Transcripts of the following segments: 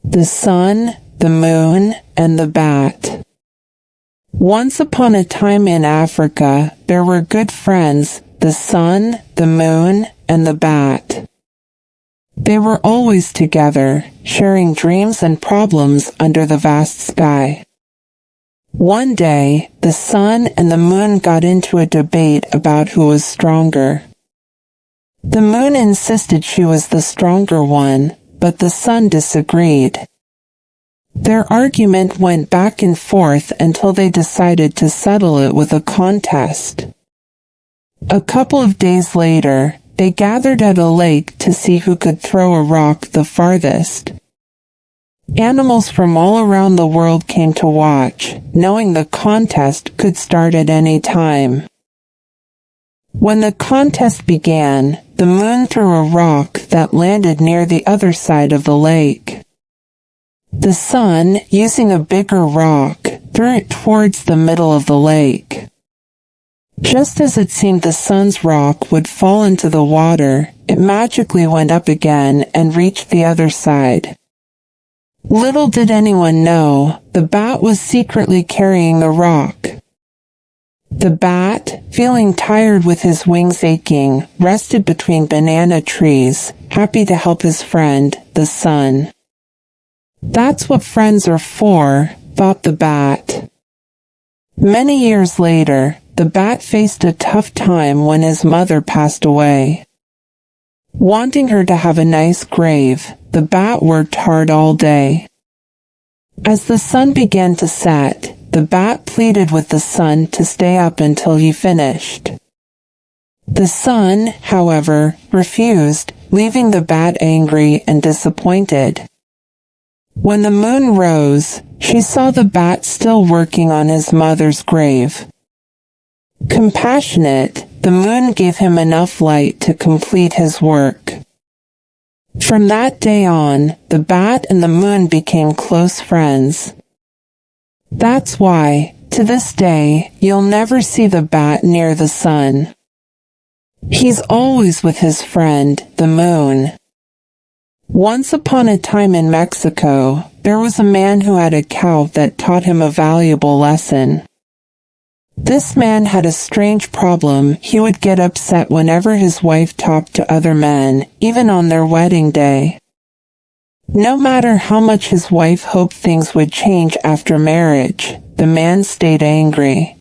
The sun, the moon, and the bat. Once upon a time in Africa, there were good friends, the sun, the moon, and the bat. They were always together, sharing dreams and problems under the vast sky. One day, the sun and the moon got into a debate about who was stronger. The moon insisted she was the stronger one, but the sun disagreed. Their argument went back and forth until they decided to settle it with a contest. A couple of days later, they gathered at a lake to see who could throw a rock the farthest. Animals from all around the world came to watch, knowing the contest could start at any time. When the contest began, the moon threw a rock that landed near the other side of the lake. The sun, using a bigger rock, threw it towards the middle of the lake. Just as it seemed the sun's rock would fall into the water, it magically went up again and reached the other side. Little did anyone know, the bat was secretly carrying the rock. The bat, feeling tired with his wings aching, rested between banana trees, happy to help his friend, the sun. That's what friends are for, thought the bat. Many years later, the bat faced a tough time when his mother passed away. Wanting her to have a nice grave, the bat worked hard all day. As the sun began to set, the bat pleaded with the sun to stay up until he finished. The sun, however, refused, leaving the bat angry and disappointed. When the moon rose, she saw the bat still working on his mother's grave. Compassionate, the moon gave him enough light to complete his work. From that day on, the bat and the moon became close friends. That's why, to this day, you'll never see the bat near the sun. He's always with his friend, the moon. Once upon a time in Mexico, there was a man who had a cow that taught him a valuable lesson. This man had a strange problem. He would get upset whenever his wife talked to other men, even on their wedding day. No matter how much his wife hoped things would change after marriage, the man stayed angry.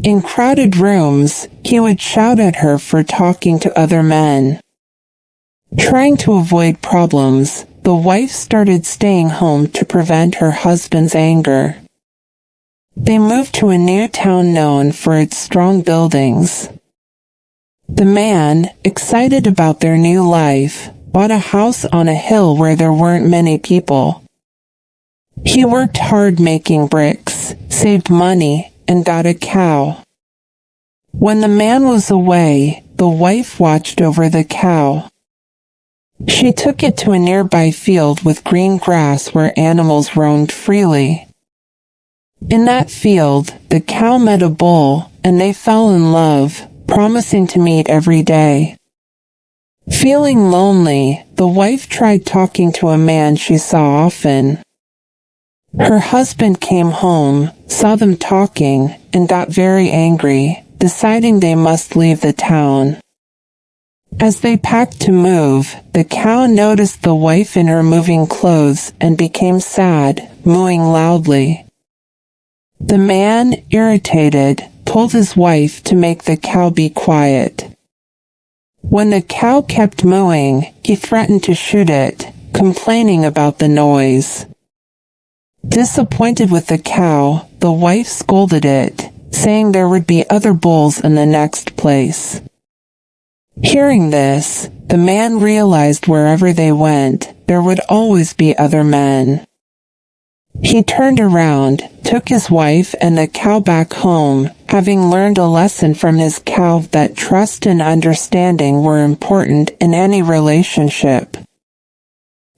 In crowded rooms, he would shout at her for talking to other men. Trying to avoid problems, the wife started staying home to prevent her husband's anger. They moved to a new town known for its strong buildings. The man, excited about their new life, bought a house on a hill where there weren't many people. He worked hard making bricks, saved money, and got a cow. When the man was away, the wife watched over the cow. She took it to a nearby field with green grass where animals roamed freely. In that field, the cow met a bull, and they fell in love, promising to meet every day. Feeling lonely, the wife tried talking to a man she saw often. Her husband came home, saw them talking, and got very angry, deciding they must leave the town. As they packed to move, the cow noticed the wife in her moving clothes and became sad, mooing loudly. The man, irritated, told his wife to make the cow be quiet. When the cow kept mooing, he threatened to shoot it, complaining about the noise. Disappointed with the cow, the wife scolded it, saying there would be other bulls in the next place. Hearing this, the man realized wherever they went, there would always be other men. He turned around, took his wife and the cow back home, having learned a lesson from his cow that trust and understanding were important in any relationship.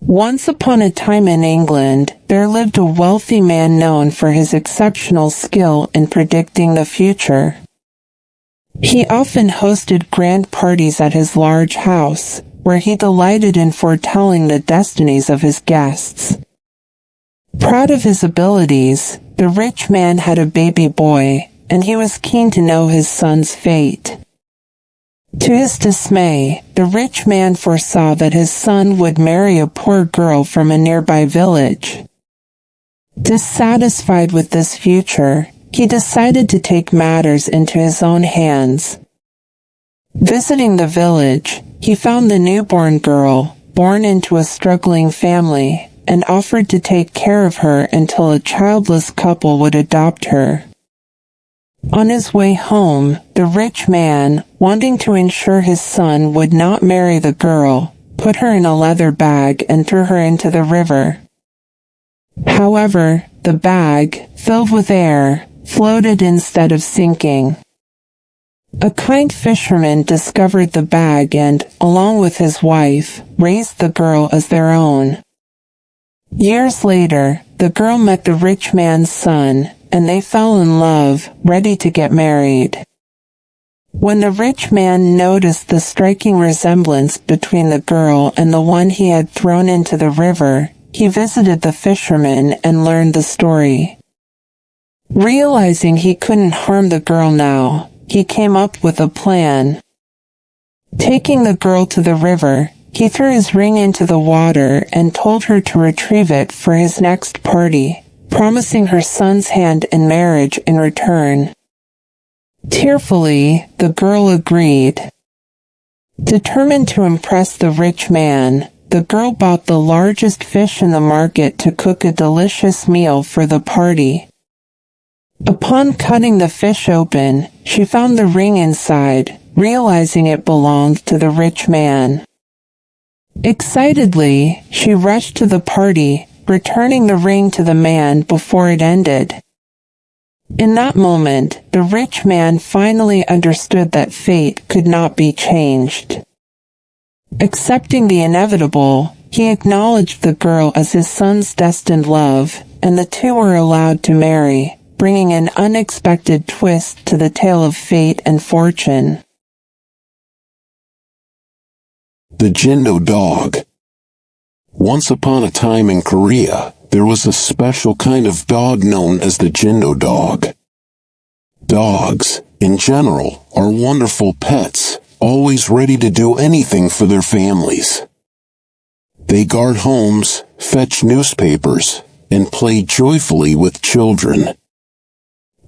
Once upon a time in England, there lived a wealthy man known for his exceptional skill in predicting the future. He often hosted grand parties at his large house, where he delighted in foretelling the destinies of his guests. Proud of his abilities, the rich man had a baby boy, and he was keen to know his son's fate. To his dismay, the rich man foresaw that his son would marry a poor girl from a nearby village. Dissatisfied with this future, he decided to take matters into his own hands. Visiting the village, he found the newborn girl, born into a struggling family, and offered to take care of her until a childless couple would adopt her. On his way home, the rich man, wanting to ensure his son would not marry the girl, put her in a leather bag and threw her into the river. However, the bag, filled with air, floated instead of sinking. A kind fisherman discovered the bag and, along with his wife, raised the girl as their own. Years later, the girl met the rich man's son, and they fell in love, ready to get married. When the rich man noticed the striking resemblance between the girl and the one he had thrown into the river, he visited the fisherman and learned the story. Realizing he couldn't harm the girl now, he came up with a plan. Taking the girl to the river, he threw his ring into the water and told her to retrieve it for his next party, promising her son's hand in marriage in return. Tearfully, the girl agreed. Determined to impress the rich man, the girl bought the largest fish in the market to cook a delicious meal for the party. Upon cutting the fish open, she found the ring inside, realizing it belonged to the rich man. Excitedly, she rushed to the party, returning the ring to the man before it ended. In that moment, the rich man finally understood that fate could not be changed. Accepting the inevitable, he acknowledged the girl as his son's destined love, and the two were allowed to marry, bringing an unexpected twist to the tale of fate and fortune. The Jindo Dog. Once upon a time in Korea, there was a special kind of dog known as the Jindo dog. Dogs, in general, are wonderful pets, always ready to do anything for their families. They guard homes, fetch newspapers, and play joyfully with children.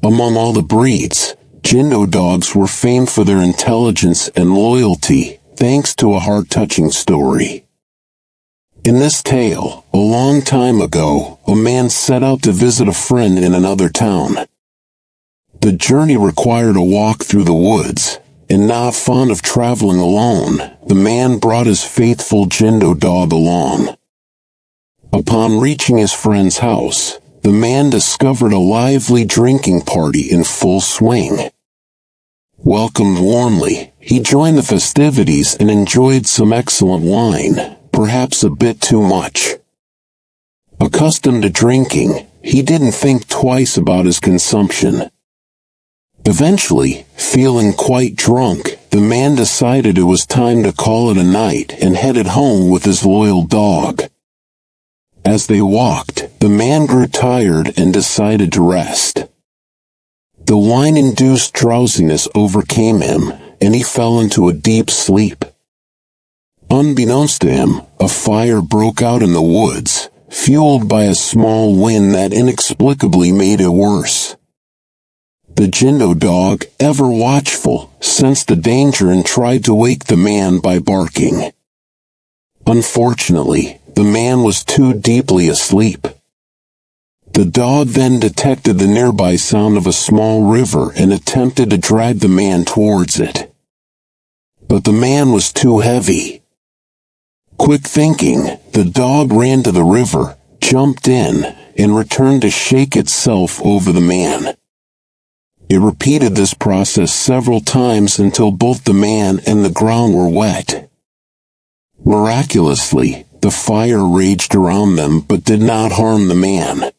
Among all the breeds, Jindo dogs were famed for their intelligence and loyalty, thanks to a heart-touching story. In this tale, a long time ago, a man set out to visit a friend in another town. The journey required a walk through the woods, and not fond of traveling alone, the man brought his faithful Jindo dog along. Upon reaching his friend's house, the man discovered a lively drinking party in full swing. Welcomed warmly, he joined the festivities and enjoyed some excellent wine, perhaps a bit too much. Accustomed to drinking, he didn't think twice about his consumption. Eventually, feeling quite drunk, the man decided it was time to call it a night and headed home with his loyal dog. As they walked, the man grew tired and decided to rest. The wine-induced drowsiness overcame him, and he fell into a deep sleep. Unbeknownst to him, a fire broke out in the woods, fueled by a small wind that inexplicably made it worse. The Jindo dog, ever watchful, sensed the danger and tried to wake the man by barking. Unfortunately, the man was too deeply asleep. The dog then detected the nearby sound of a small river and attempted to drag the man towards it. But the man was too heavy. Quick thinking, the dog ran to the river, jumped in, and returned to shake itself over the man. It repeated this process several times until both the man and the ground were wet. Miraculously, the fire raged around them but did not harm the man.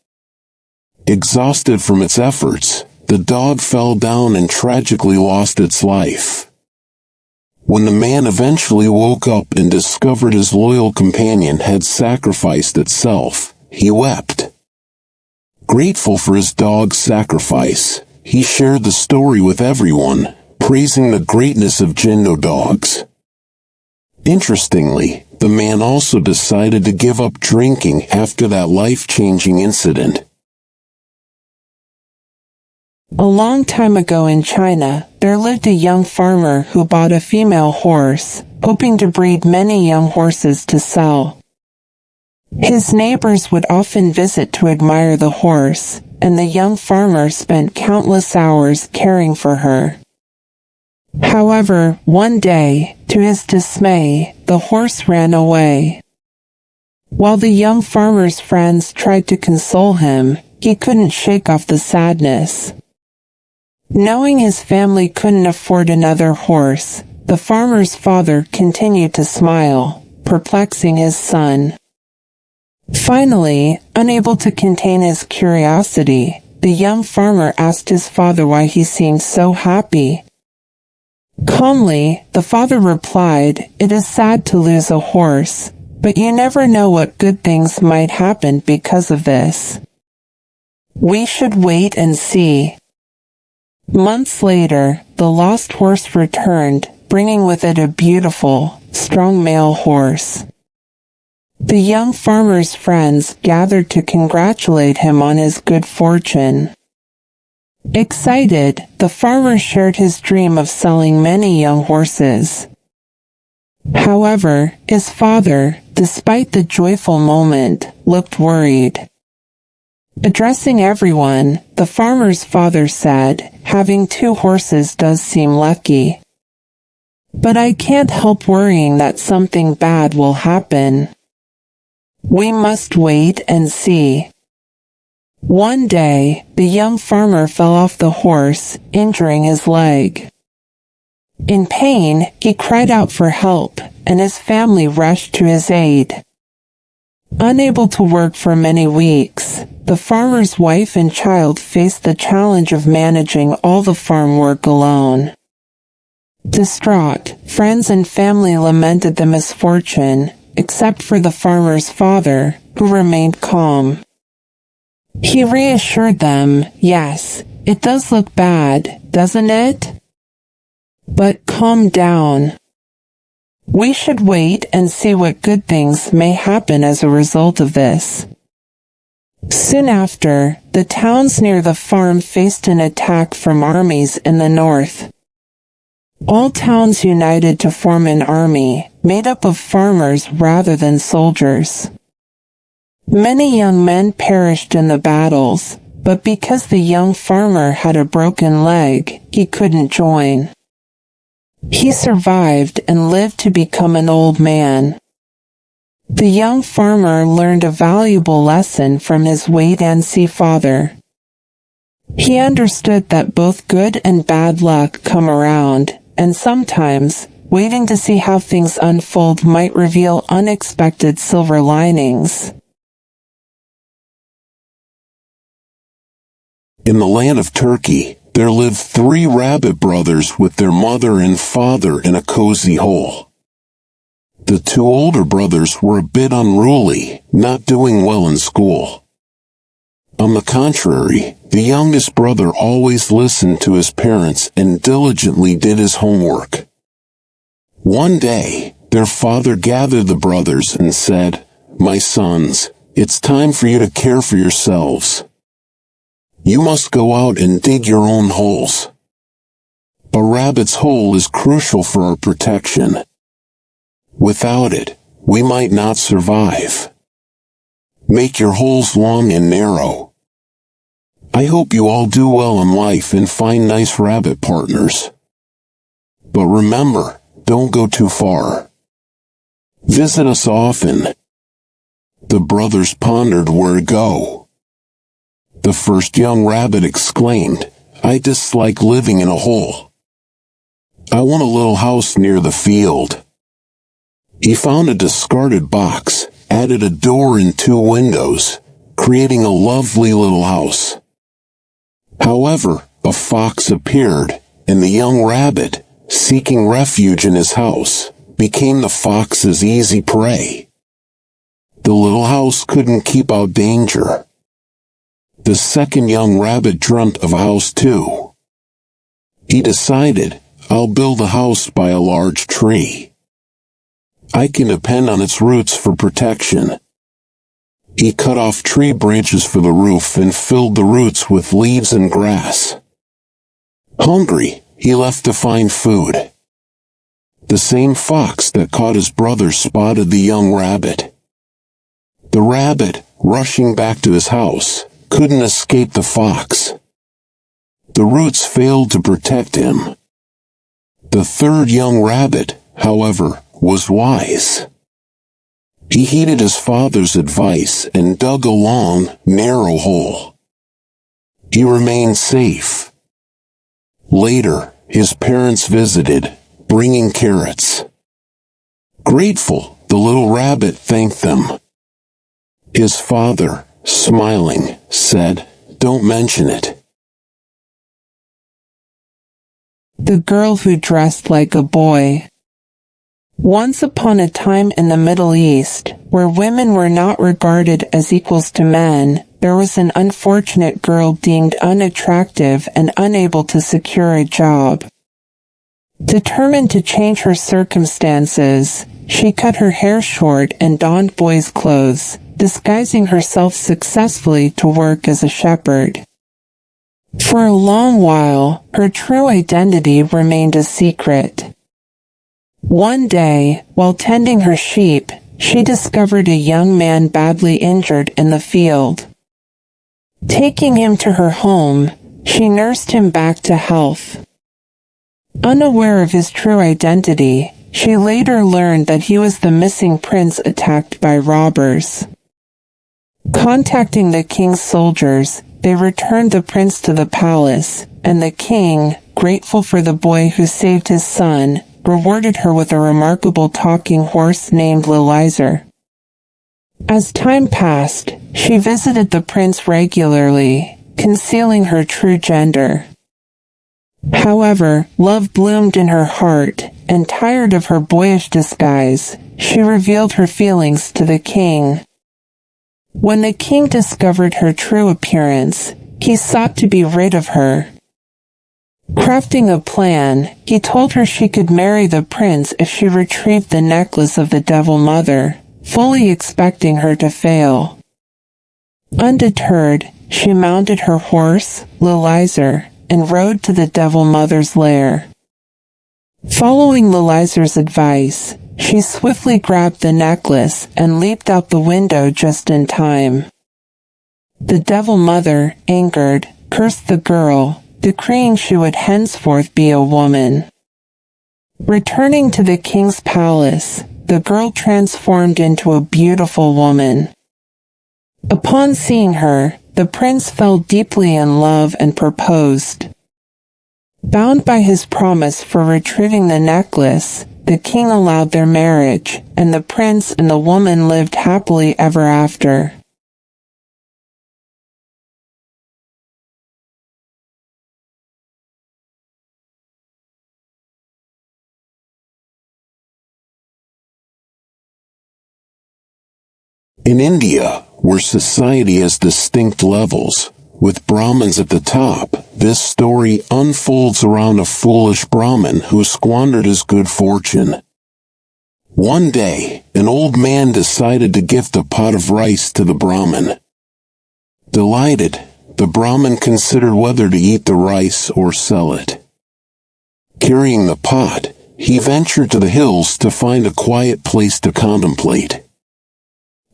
Exhausted from its efforts, the dog fell down and tragically lost its life. When the man eventually woke up and discovered his loyal companion had sacrificed itself, he wept. Grateful for his dog's sacrifice, he shared the story with everyone, praising the greatness of Jindo dogs. Interestingly, the man also decided to give up drinking after that life-changing incident. A long time ago in China, there lived a young farmer who bought a female horse, hoping to breed many young horses to sell. His neighbors would often visit to admire the horse, and the young farmer spent countless hours caring for her. However, one day, to his dismay, the horse ran away. While the young farmer's friends tried to console him, he couldn't shake off the sadness. Knowing his family couldn't afford another horse, the farmer's father continued to smile, perplexing his son. Finally, unable to contain his curiosity, the young farmer asked his father why he seemed so happy. Calmly, the father replied, "It is sad to lose a horse, but you never know what good things might happen because of this. We should wait and see." Months later, the lost horse returned, bringing with it a beautiful, strong male horse. The young farmer's friends gathered to congratulate him on his good fortune. Excited, the farmer shared his dream of selling many young horses. However, his father, despite the joyful moment, looked worried. Addressing everyone, the farmer's father said, "Having 2 horses does seem lucky. But I can't help worrying that something bad will happen. We must wait and see." One day, the young farmer fell off the horse, injuring his leg. In pain, he cried out for help, and his family rushed to his aid. Unable to work for many weeks, the farmer's wife and child faced the challenge of managing all the farm work alone. Distraught, friends and family lamented the misfortune, except for the farmer's father, who remained calm. He reassured them, "Yes, it does look bad, doesn't it? But calm down. We should wait and see what good things may happen as a result of this." Soon after, the towns near the farm faced an attack from armies in the north. All towns united to form an army, made up of farmers rather than soldiers. Many young men perished in the battles, but because the young farmer had a broken leg, he couldn't join. He survived and lived to become an old man. The young farmer learned a valuable lesson from his wait-and-see father. He understood that both good and bad luck come around, and sometimes, waiting to see how things unfold might reveal unexpected silver linings. In the land of Turkey, there lived 3 rabbit brothers with their mother and father in a cozy hole. The 2 older brothers were a bit unruly, not doing well in school. On the contrary, the youngest brother always listened to his parents and diligently did his homework. One day, their father gathered the brothers and said, "My sons, it's time for you to care for yourselves. You must go out and dig your own holes. A rabbit's hole is crucial for our protection. Without it, we might not survive. Make your holes long and narrow. I hope you all do well in life and find nice rabbit partners. But remember, don't go too far. Visit us often." The brothers pondered where to go. The first young rabbit exclaimed, "I dislike living in a hole. I want a little house near the field." He found a discarded box, added a door and 2 windows, creating a lovely little house. However, a fox appeared, and the young rabbit, seeking refuge in his house, became the fox's easy prey. The little house couldn't keep out danger. The second young rabbit dreamt of a house too. He decided, I'll build a house by a large tree. I can depend on its roots for protection. He cut off tree branches for the roof and filled the roots with leaves and grass. Hungry, he left to find food. The same fox that caught his brother spotted the young rabbit. The rabbit, rushing back to his house, couldn't escape the fox. The roots failed to protect him. The third young rabbit, however, was wise. He heeded his father's advice and dug a long, narrow hole. He remained safe. Later, his parents visited, bringing carrots. Grateful, the little rabbit thanked them. His father, smiling, said, "Don't mention it." The girl who dressed like a boy. Once upon a time in the Middle East, where women were not regarded as equals to men, there was an unfortunate girl deemed unattractive and unable to secure a job. Determined to change her circumstances, she cut her hair short and donned boys' clothes, disguising herself successfully to work as a shepherd. For a long while, her true identity remained a secret. One day, while tending her sheep, she discovered a young man badly injured in the field. Taking him to her home, she nursed him back to health. Unaware of his true identity, she later learned that he was the missing prince attacked by robbers. Contacting the king's soldiers, they returned the prince to the palace, and the king, grateful for the boy who saved his son, rewarded her with a remarkable talking horse named Lilizer. As time passed, she visited the prince regularly, concealing her true gender. However, love bloomed in her heart, and tired of her boyish disguise, she revealed her feelings to the king. When the king discovered her true appearance, he sought to be rid of her. Crafting a plan, he told her she could marry the prince if she retrieved the necklace of the Devil Mother, fully expecting her to fail. Undeterred, she mounted her horse, Lilizer, and rode to the Devil Mother's lair. Following Lilizer's advice, she swiftly grabbed the necklace and leaped out the window just in time. The Devil Mother, angered, cursed the girl, decreeing she would henceforth be a woman. Returning to the king's palace, the girl transformed into a beautiful woman. Upon seeing her, the prince fell deeply in love and proposed. Bound by his promise for retrieving the necklace, the king allowed their marriage, and the prince and the woman lived happily ever after. In India, where society has distinct levels, with Brahmins at the top, this story unfolds around a foolish Brahmin who squandered his good fortune. One day, an old man decided to gift a pot of rice to the Brahmin. Delighted, the Brahmin considered whether to eat the rice or sell it. Carrying the pot, he ventured to the hills to find a quiet place to contemplate.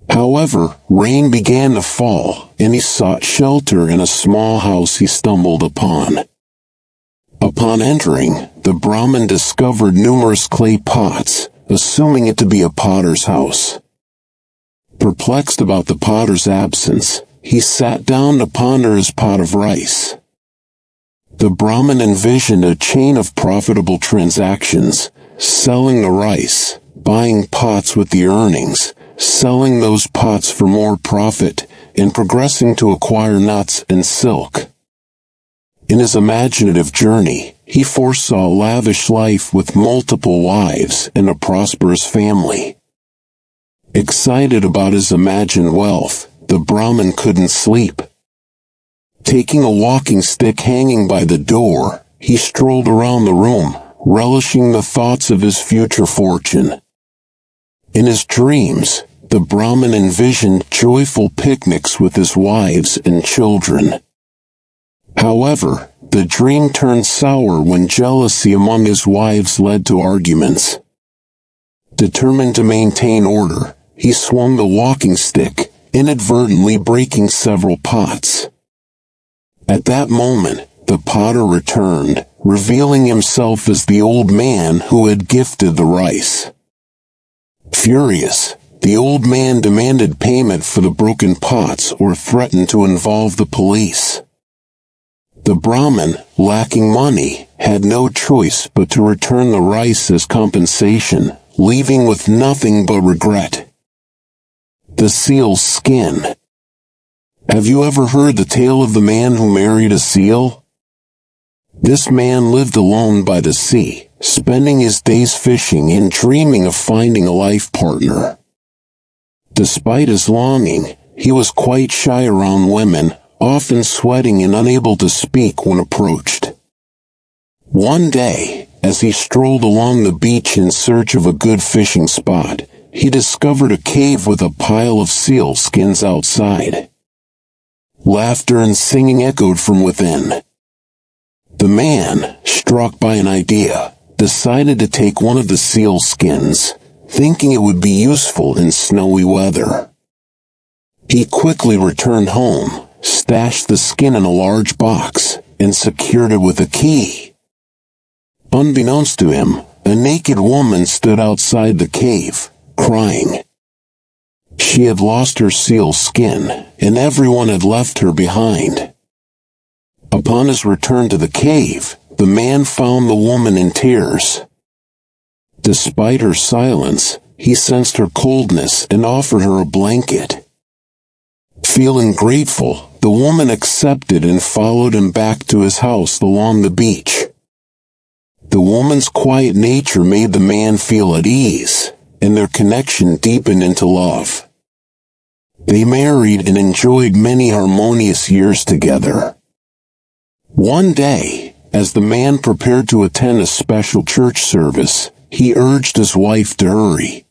However, rain began to fall, and he sought shelter in a small house he stumbled upon. Upon entering, the Brahmin discovered numerous clay pots, assuming it to be a potter's house. Perplexed about the potter's absence, he sat down to ponder his pot of rice. The Brahmin envisioned a chain of profitable transactions, selling the rice, buying pots with the earnings, selling those pots for more profit, and progressing to acquire nuts and silk. In his imaginative journey, he foresaw a lavish life with multiple wives and a prosperous family. Excited about his imagined wealth, the Brahmin couldn't sleep. Taking a walking stick hanging by the door, he strolled around the room, relishing the thoughts of his future fortune. In his dreams, the Brahmin envisioned joyful picnics with his wives and children. However, the dream turned sour when jealousy among his wives led to arguments. Determined to maintain order, he swung the walking stick, inadvertently breaking several pots. At that moment, the potter returned, revealing himself as the old man who had gifted the rice. Furious, the old man demanded payment for the broken pots or threatened to involve the police. The Brahmin, lacking money, had no choice but to return the rice as compensation, leaving with nothing but regret. The seal's skin. Have you ever heard the tale of the man who married a seal? This man lived alone by the sea, spending his days fishing and dreaming of finding a life partner. Despite his longing, he was quite shy around women, often sweating and unable to speak when approached. One day, as he strolled along the beach in search of a good fishing spot, he discovered a cave with a pile of seal skins outside. Laughter and singing echoed from within. The man, struck by an idea, decided to take one of the seal skins, thinking it would be useful in snowy weather. He quickly returned home, stashed the skin in a large box, and secured it with a key. Unbeknownst to him, a naked woman stood outside the cave, crying. She had lost her seal skin, and everyone had left her behind. Upon his return to the cave, the man found the woman in tears. Despite her silence, he sensed her coldness and offered her a blanket. Feeling grateful, the woman accepted and followed him back to his house along the beach. The woman's quiet nature made the man feel at ease, and their connection deepened into love. They married and enjoyed many harmonious years together. One day, as the man prepared to attend a special church service, he urged his wife to hurry.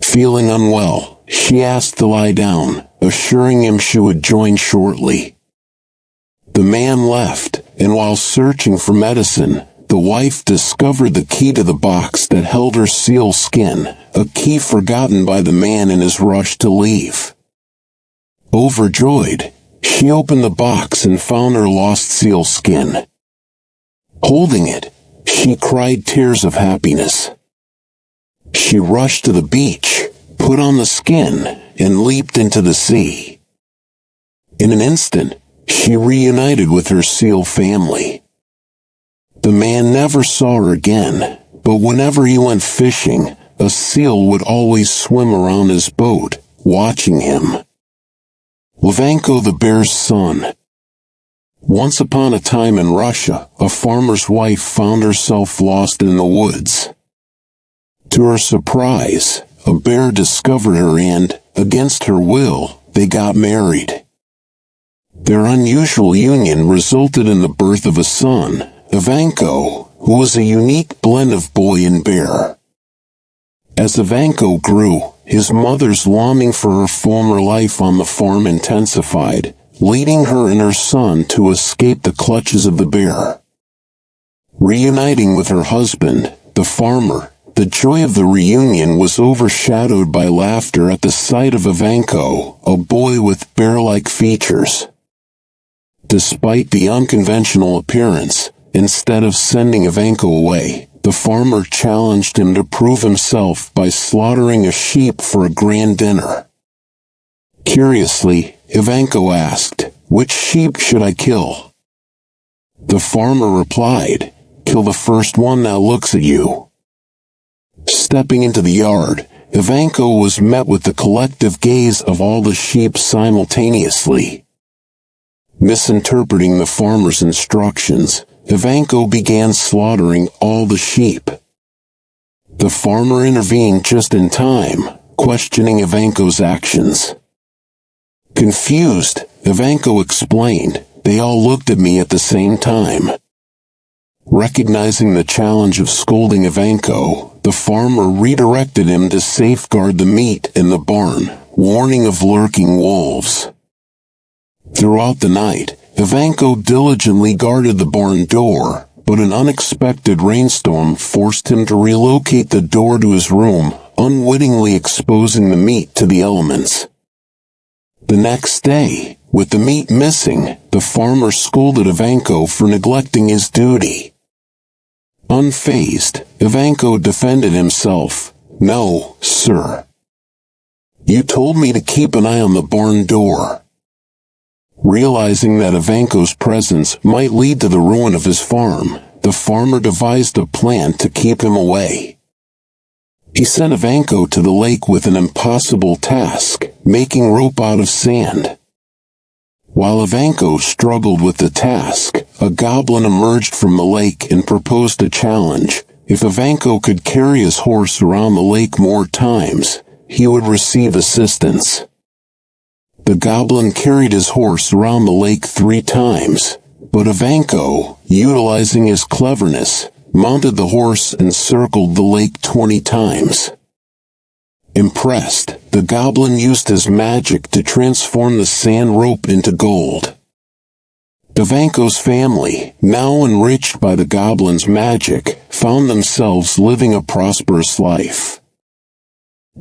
Feeling unwell, she asked to lie down, assuring him she would join shortly. The man left, and while searching for medicine, the wife discovered the key to the box that held her seal skin, a key forgotten by the man in his rush to leave. Overjoyed, she opened the box and found her lost seal skin. Holding it, she cried tears of happiness. She rushed to the beach, put on the skin, and leaped into the sea. In an instant, she reunited with her seal family. The man never saw her again, but whenever he went fishing, a seal would always swim around his boat, watching him. Levanko the bear's son. Once upon a time in Russia, a farmer's wife found herself lost in the woods. To her surprise, a bear discovered her and, against her will, they got married. Their unusual union resulted in the birth of a son, Ivanko, who was a unique blend of boy and bear. As Ivanko grew, his mother's longing for her former life on the farm intensified, leading her and her son to escape the clutches of the bear. Reuniting with her husband, the farmer, the joy of the reunion was overshadowed by laughter at the sight of Ivanko, a boy with bear-like features. Despite the unconventional appearance, instead of sending Ivanko away, the farmer challenged him to prove himself by slaughtering a sheep for a grand dinner. Curiously, Ivanko asked, "Which sheep should I kill?" The farmer replied, "Kill the first one that looks at you." Stepping into the yard, Ivanko was met with the collective gaze of all the sheep simultaneously. Misinterpreting the farmer's instructions, Ivanko began slaughtering all the sheep. The farmer intervened just in time, questioning Ivanko's actions. Confused, Ivanko explained, "They all looked at me at the same time." Recognizing the challenge of scolding Ivanko, the farmer redirected him to safeguard the meat in the barn, warning of lurking wolves. Throughout the night, Ivanko diligently guarded the barn door, but an unexpected rainstorm forced him to relocate the door to his room, unwittingly exposing the meat to the elements. The next day, with the meat missing, the farmer scolded Ivanko for neglecting his duty. Unfazed, Ivanko defended himself. "No, sir. You told me to keep an eye on the barn door." Realizing that Ivanko's presence might lead to the ruin of his farm, the farmer devised a plan to keep him away. He sent Ivanko to the lake with an impossible task, making rope out of sand. While Ivanko struggled with the task, a goblin emerged from the lake and proposed a challenge. If Ivanko could carry his horse around the lake more times, he would receive assistance. The goblin carried his horse around the lake 3 times, but Ivanko, utilizing his cleverness, mounted the horse and circled the lake 20 times. Impressed, the goblin used his magic to transform the sand rope into gold. Ivanko's family, now enriched by the goblin's magic, found themselves living a prosperous life.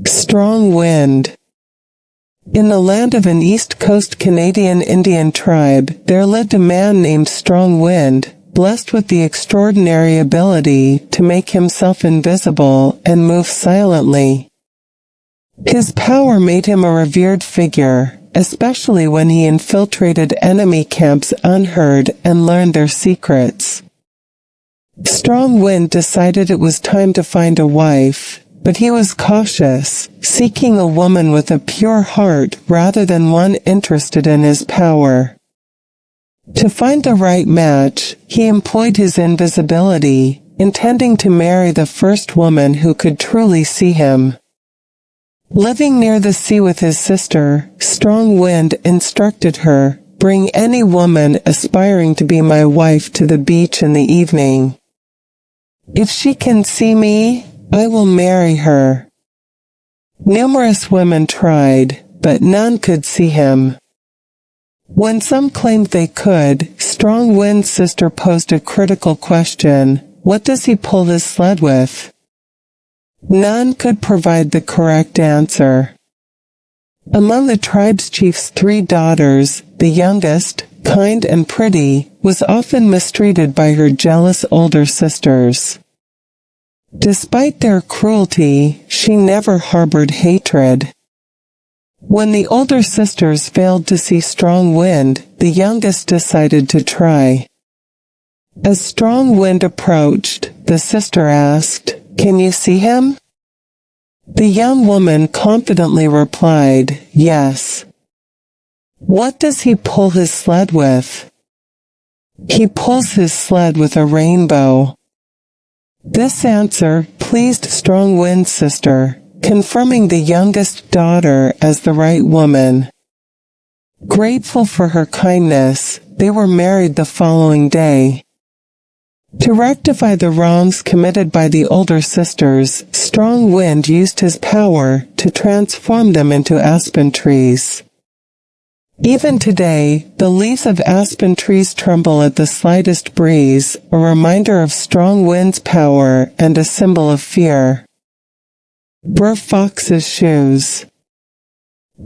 Strong wind. In the land of an East Coast Canadian Indian tribe, there lived a man named Strong Wind, blessed with the extraordinary ability to make himself invisible and move silently. His power made him a revered figure, especially when he infiltrated enemy camps unheard and learned their secrets. Strong Wind decided it was time to find a wife, but he was cautious, seeking a woman with a pure heart rather than one interested in his power. To find the right match, he employed his invisibility, intending to marry the first woman who could truly see him. Living near the sea with his sister, Strong Wind instructed her, "Bring any woman aspiring to be my wife to the beach in the evening. If she can see me, I will marry her." Numerous women tried, but none could see him. When some claimed they could, Strong Wind's sister posed a critical question: "What does he pull his sled with?" None could provide the correct answer. Among the tribe's chief's 3 daughters, the youngest, kind and pretty, was often mistreated by her jealous older sisters. Despite their cruelty, she never harbored hatred. When the older sisters failed to see Strong Wind, the youngest decided to try. As Strong Wind approached, the sister asked, "Can you see him?" The young woman confidently replied, "Yes." "What does he pull his sled with?" "He pulls his sled with a rainbow." This answer pleased Strong Wind's sister, confirming the youngest daughter as the right woman. Grateful for her kindness, they were married the following day. To rectify the wrongs committed by the older sisters, Strong Wind used his power to transform them into aspen trees. Even today, the leaves of aspen trees tremble at the slightest breeze, a reminder of Strong Wind's power and a symbol of fear. Bur Fox's shoes.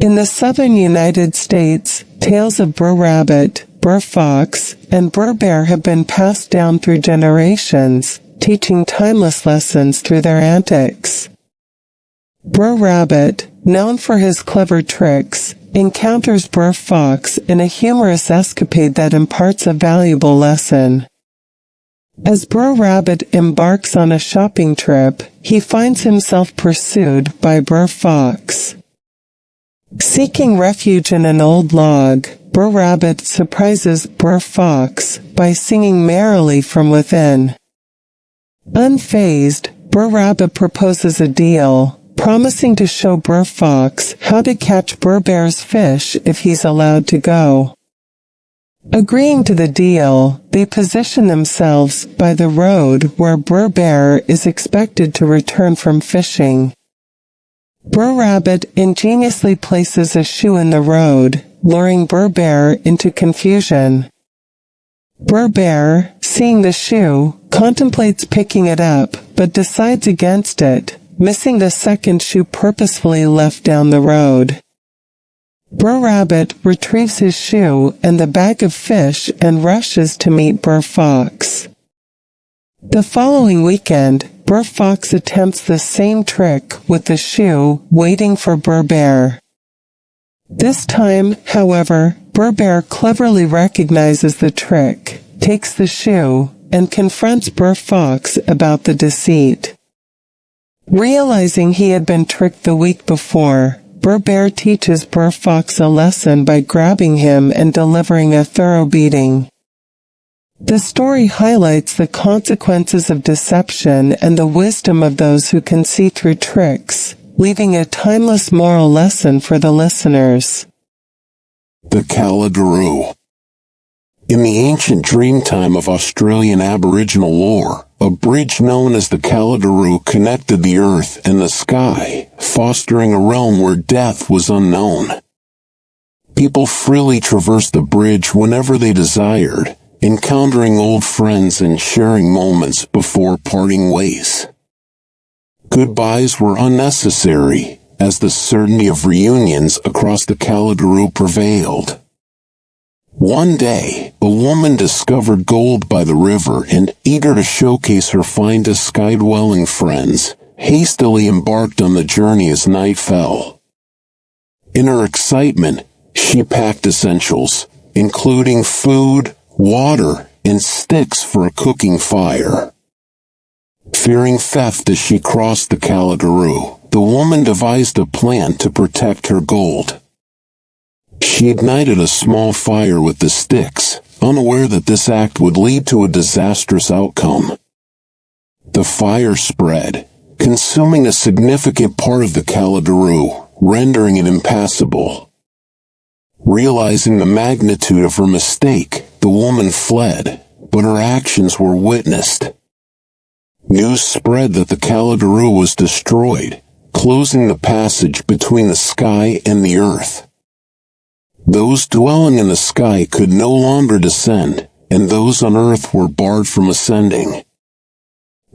In the southern United States, tales of Bur Rabbit, Bur Fox, and Bur Bear have been passed down through generations, teaching timeless lessons through their antics. Bur Rabbit, known for his clever tricks, encounters Bur Fox in a humorous escapade that imparts a valuable lesson. As Bur Rabbit embarks on a shopping trip, he finds himself pursued by Bur Fox. Seeking refuge in an old log, Brer Rabbit surprises Brer Fox by singing merrily from within. Unfazed, Brer Rabbit proposes a deal, promising to show Brer Fox how to catch Brer Bear's fish if he's allowed to go. Agreeing to the deal, they position themselves by the road where Brer Bear is expected to return from fishing. Brer Rabbit ingeniously places a shoe in the road, luring Brer Bear into confusion. Brer Bear, seeing the shoe, contemplates picking it up, but decides against it, missing the second shoe purposefully left down the road. Brer Rabbit retrieves his shoe and the bag of fish and rushes to meet Brer Fox. The following weekend, Brer Fox attempts the same trick with the shoe, waiting for Brer Bear. This time, however, Brer Bear cleverly recognizes the trick, takes the shoe, and confronts Brer Fox about the deceit. Realizing he had been tricked the week before, Brer Bear teaches Brer Fox a lesson by grabbing him and delivering a thorough beating. The story highlights the consequences of deception and the wisdom of those who can see through tricks, leaving a timeless moral lesson for the listeners. The Callidaroo. In the ancient dreamtime of Australian Aboriginal lore, a bridge known as the Callidaroo connected the earth and the sky, fostering a realm where death was unknown. People freely traversed the bridge whenever they desired, encountering old friends and sharing moments before parting ways. Goodbyes were unnecessary, as the certainty of reunions across the Callidaroo prevailed. One day, a woman discovered gold by the river and, eager to showcase her find to sky-dwelling friends, hastily embarked on the journey as night fell. In her excitement, she packed essentials, including food, water, and sticks for a cooking fire. Fearing theft as she crossed the Callidaroo, the woman devised a plan to protect her gold. She ignited a small fire with the sticks, unaware that this act would lead to a disastrous outcome. The fire spread, consuming a significant part of the Callidaroo, rendering it impassable. Realizing the magnitude of her mistake, the woman fled, but her actions were witnessed. News spread that the Callidaroo was destroyed, closing the passage between the sky and the earth. Those dwelling in the sky could no longer descend, and those on earth were barred from ascending.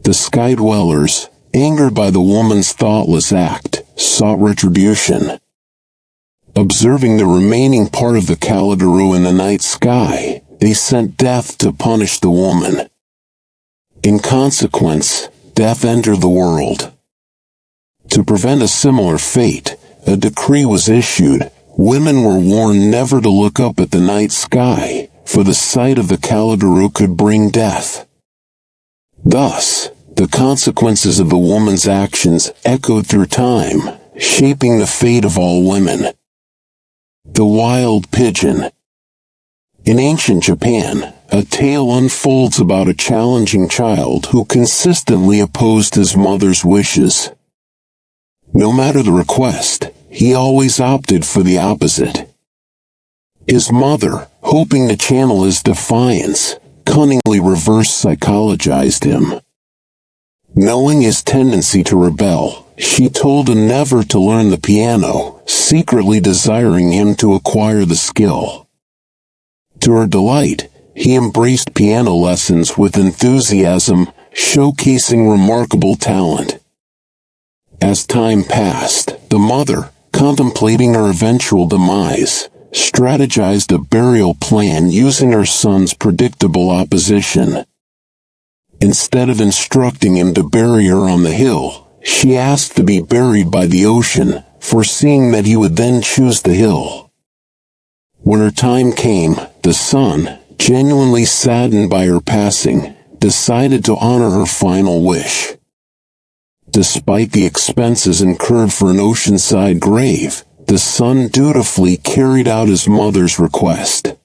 The sky dwellers, angered by the woman's thoughtless act, sought retribution. Observing the remaining part of the Callidaroo in the night sky, they sent Death to punish the woman. In consequence, Death entered the world. To prevent a similar fate, a decree was issued. Women were warned never to look up at the night sky, for the sight of the Callidaroo could bring death. Thus, the consequences of the woman's actions echoed through time, shaping the fate of all women. The Wild Pigeon. In ancient Japan, a tale unfolds about a challenging child who consistently opposed his mother's wishes. No matter the request, he always opted for the opposite. His mother, hoping to channel his defiance, cunningly reverse psychologized him. Knowing his tendency to rebel, she told him never to learn the piano, secretly desiring him to acquire the skill. To her delight, he embraced piano lessons with enthusiasm, showcasing remarkable talent. As time passed, the mother, contemplating her eventual demise, strategized a burial plan using her son's predictable opposition. Instead of instructing him to bury her on the hill, she asked to be buried by the ocean, foreseeing that he would then choose the hill. When her time came, the son, genuinely saddened by her passing, decided to honor her final wish. Despite the expenses incurred for an oceanside grave, the son dutifully carried out his mother's request.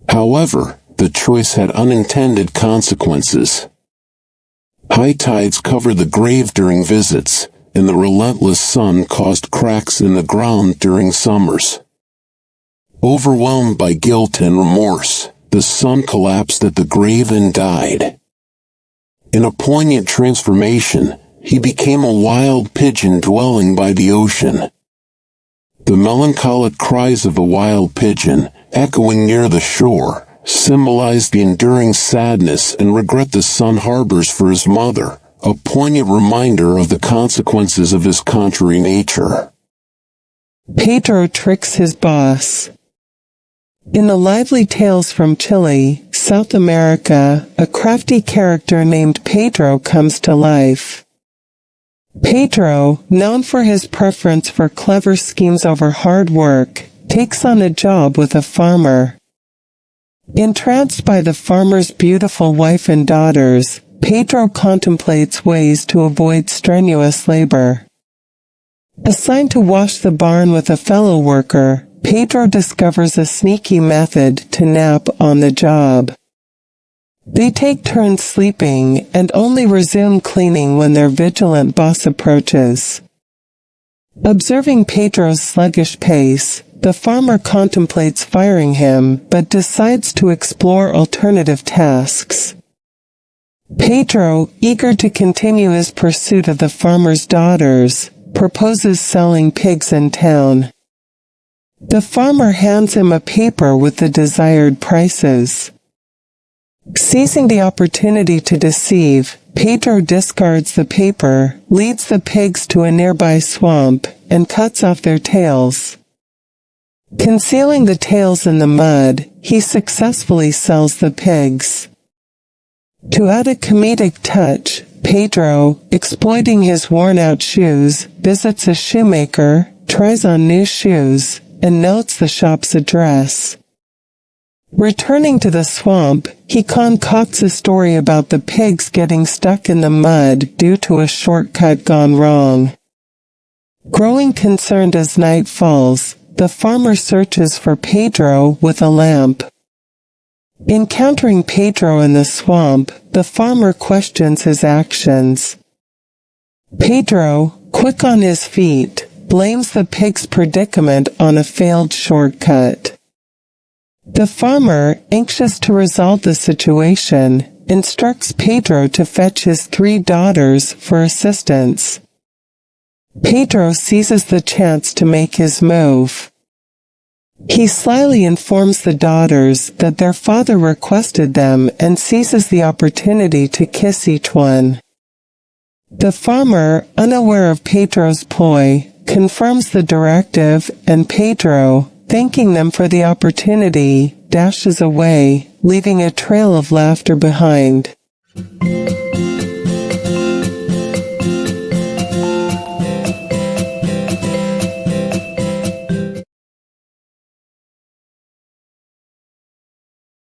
However, the choice had unintended consequences. High tides covered the grave during visits, and the relentless sun caused cracks in the ground during summers. Overwhelmed by guilt and remorse, the son collapsed at the grave and died. In a poignant transformation, he became a wild pigeon dwelling by the ocean. The melancholic cries of a wild pigeon, echoing near the shore, symbolized the enduring sadness and regret the son harbors for his mother, a poignant reminder of the consequences of his contrary nature. Pedro tricks his boss. In the lively tales from Chile, South America, a crafty character named Pedro comes to life. Pedro, known for his preference for clever schemes over hard work, takes on a job with a farmer. Entranced by the farmer's beautiful wife and daughters, Pedro contemplates ways to avoid strenuous labor. Assigned to wash the barn with a fellow worker, Pedro discovers a sneaky method to nap on the job. They take turns sleeping and only resume cleaning when their vigilant boss approaches. Observing Pedro's sluggish pace, the farmer contemplates firing him but decides to explore alternative tasks. Pedro, eager to continue his pursuit of the farmer's daughters, proposes selling pigs in town. The farmer hands him a paper with the desired prices. Seizing the opportunity to deceive, Pedro discards the paper, leads the pigs to a nearby swamp, and cuts off their tails. Concealing the tails in the mud, he successfully sells the pigs. To add a comedic touch, Pedro, exploiting his worn-out shoes, visits a shoemaker, tries on new shoes, and notes the shop's address. Returning to the swamp, he concocts a story about the pigs getting stuck in the mud due to a shortcut gone wrong. Growing concerned as night falls, the farmer searches for Pedro with a lamp. Encountering Pedro in the swamp, the farmer questions his actions. Pedro, quick on his feet, blames the pig's predicament on a failed shortcut. The farmer, anxious to resolve the situation, instructs Pedro to fetch his 3 daughters for assistance. Pedro seizes the chance to make his move. He slyly informs the daughters that their father requested them and seizes the opportunity to kiss each one. The farmer, unaware of Pedro's ploy, confirms the directive, and Pedro, thanking them for the opportunity, dashes away, leaving a trail of laughter behind.